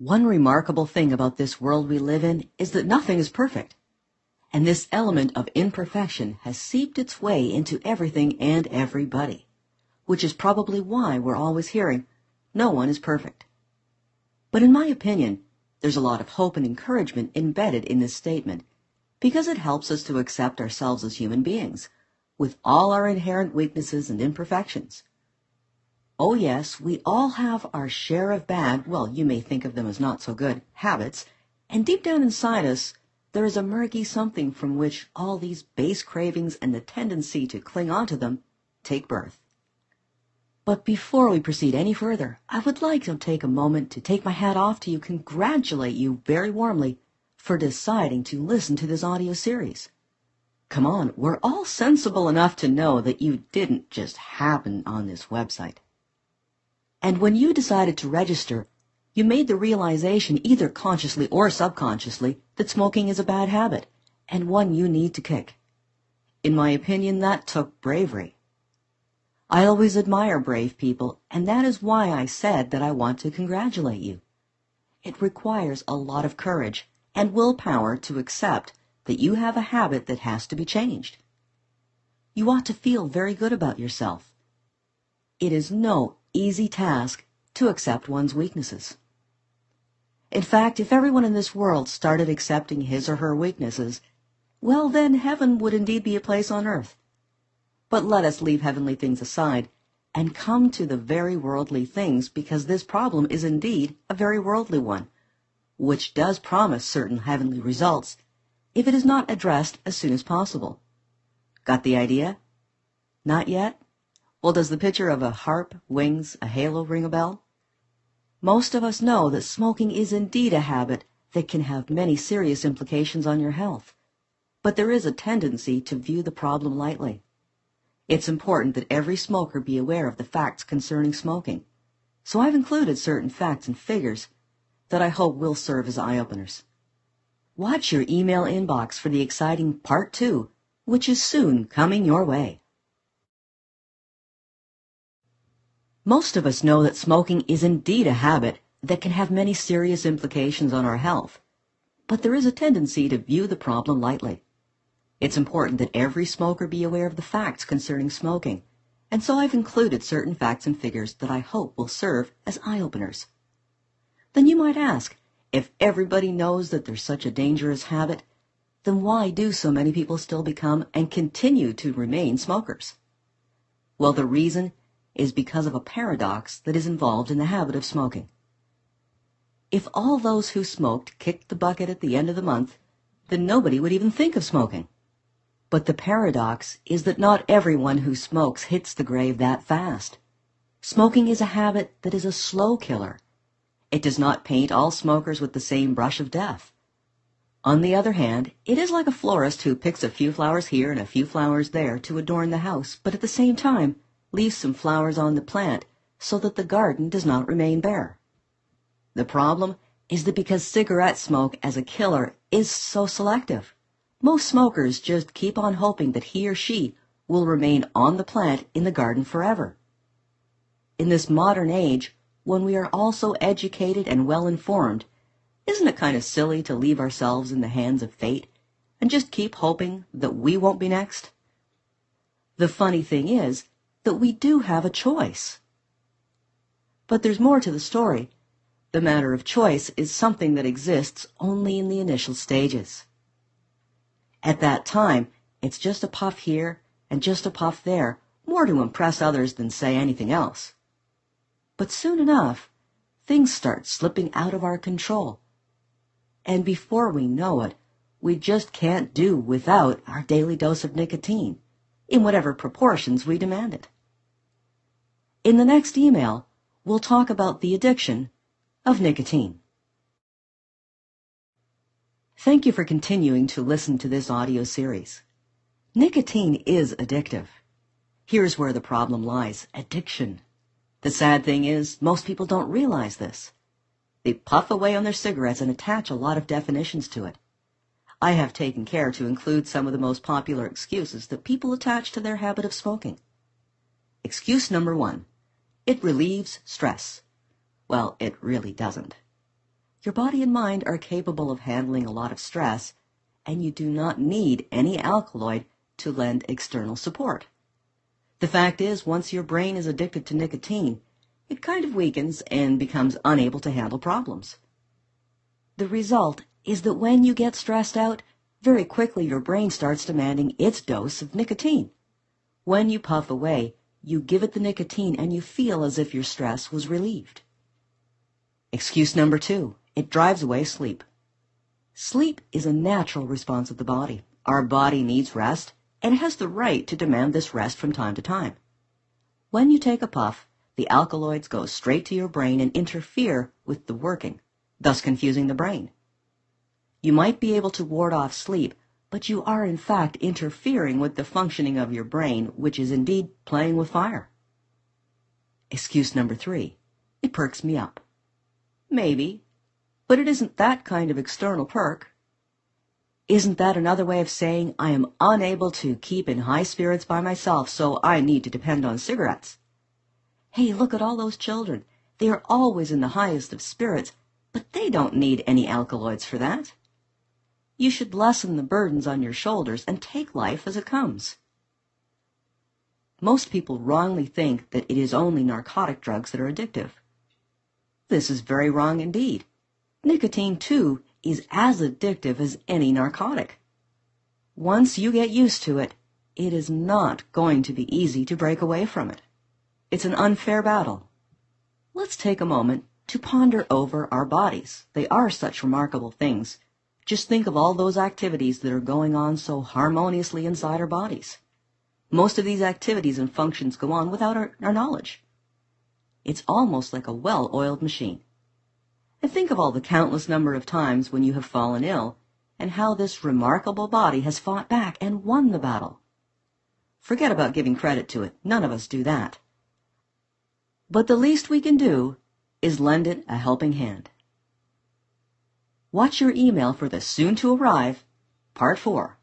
One remarkable thing about this world we live in is that nothing is perfect. And this element of imperfection has seeped its way into everything and everybody, which is probably why we're always hearing, no one is perfect. But in my opinion, there's a lot of hope and encouragement embedded in this statement, because it helps us to accept ourselves as human beings, with all our inherent weaknesses and imperfections. Oh yes, we all have our share of bad, well, you may think of them as not so good, habits, and deep down inside us, there is a murky something from which all these base cravings and the tendency to cling on to them take birth. But before we proceed any further, I would like to take a moment to take my hat off to you, congratulate you very warmly for deciding to listen to this audio series. Come on, we're all sensible enough to know that you didn't just happen on this website. And when you decided to register, you made the realization, either consciously or subconsciously, that smoking is a bad habit, and one you need to kick. In my opinion, that took bravery. I always admire brave people, and that is why I said that I want to congratulate you. It requires a lot of courage and willpower to accept that you have a habit that has to be changed. You ought to feel very good about yourself. It is no easy task to accept one's weaknesses. In fact, if everyone in this world started accepting his or her weaknesses, well, then heaven would indeed be a place on earth. But let us leave heavenly things aside and come to the very worldly things, because this problem is indeed a very worldly one, which does promise certain heavenly results if it is not addressed as soon as possible. Got the idea? Not yet? Well, does the picture of a harp, wings, a halo ring a bell? Most of us know that smoking is indeed a habit that can have many serious implications on your health, but there is a tendency to view the problem lightly. It's important that every smoker be aware of the facts concerning smoking, so I've included certain facts and figures that I hope will serve as eye-openers. Watch your email inbox for the exciting Part 2, which is soon coming your way. Most of us know that smoking is indeed a habit that can have many serious implications on our health, but there is a tendency to view the problem lightly. It's important that every smoker be aware of the facts concerning smoking, and so I've included certain facts and figures that I hope will serve as eye-openers. Then you might ask, if everybody knows that there's such a dangerous habit, then why do so many people still become and continue to remain smokers? Well, the reason is because of a paradox that is involved in the habit of smoking. If all those who smoked kicked the bucket at the end of the month, then nobody would even think of smoking. But the paradox is that not everyone who smokes hits the grave that fast. Smoking is a habit that is a slow killer. It does not paint all smokers with the same brush of death. On the other hand, it is like a florist who picks a few flowers here and a few flowers there to adorn the house, but at the same time leaves some flowers on the plant so that the garden does not remain bare. The problem is that because cigarette smoke as a killer is so selective, most smokers just keep on hoping that he or she will remain on the plant in the garden forever. In this modern age, when we are all so educated and well-informed, isn't it kind of silly to leave ourselves in the hands of fate and just keep hoping that we won't be next? The funny thing is that we do have a choice. But there's more to the story. The matter of choice is something that exists only in the initial stages. At that time, it's just a puff here and just a puff there, more to impress others than say anything else. But soon enough, things start slipping out of our control. And before we know it, we just can't do without our daily dose of nicotine, in whatever proportions we demand it. In the next email, we'll talk about the addiction of nicotine. Thank you for continuing to listen to this audio series. Nicotine is addictive. Here's where the problem lies: addiction. The sad thing is, most people don't realize this. They puff away on their cigarettes and attach a lot of definitions to it. I have taken care to include some of the most popular excuses that people attach to their habit of smoking. Excuse number 1. It relieves stress. Well, it really doesn't. Your body and mind are capable of handling a lot of stress, and you do not need any alkaloid to lend external support. The fact is, once your brain is addicted to nicotine, it kind of weakens and becomes unable to handle problems. The result is that when you get stressed out, very quickly your brain starts demanding its dose of nicotine. When you puff away, you give it the nicotine and you feel as if your stress was relieved. Excuse number 2, it drives away sleep. Sleep is a natural response of the body. Our body needs rest, and it has the right to demand this rest from time to time. When you take a puff, the alkaloids go straight to your brain and interfere with the working, thus confusing the brain. You might be able to ward off sleep, but you are in fact interfering with the functioning of your brain, which is indeed playing with fire. Excuse number 3, it perks me up. Maybe, but it isn't that kind of external perk. Isn't that another way of saying I am unable to keep in high spirits by myself, so I need to depend on cigarettes? Hey, look at all those children. They are always in the highest of spirits, but they don't need any alkaloids for that. You should lessen the burdens on your shoulders and take life as it comes. Most people wrongly think that it is only narcotic drugs that are addictive. This is very wrong indeed. Nicotine, too, is as addictive as any narcotic. Once you get used to it, it is not going to be easy to break away from it. It's an unfair battle. Let's take a moment to ponder over our bodies. They are such remarkable things. Just think of all those activities that are going on so harmoniously inside our bodies. Most of these activities and functions go on without our knowledge. It's almost like a well-oiled machine. And think of all the countless number of times when you have fallen ill, and how this remarkable body has fought back and won the battle. Forget about giving credit to it. None of us do that. But the least we can do is lend it a helping hand. Watch your email for the soon-to-arrive Part 4.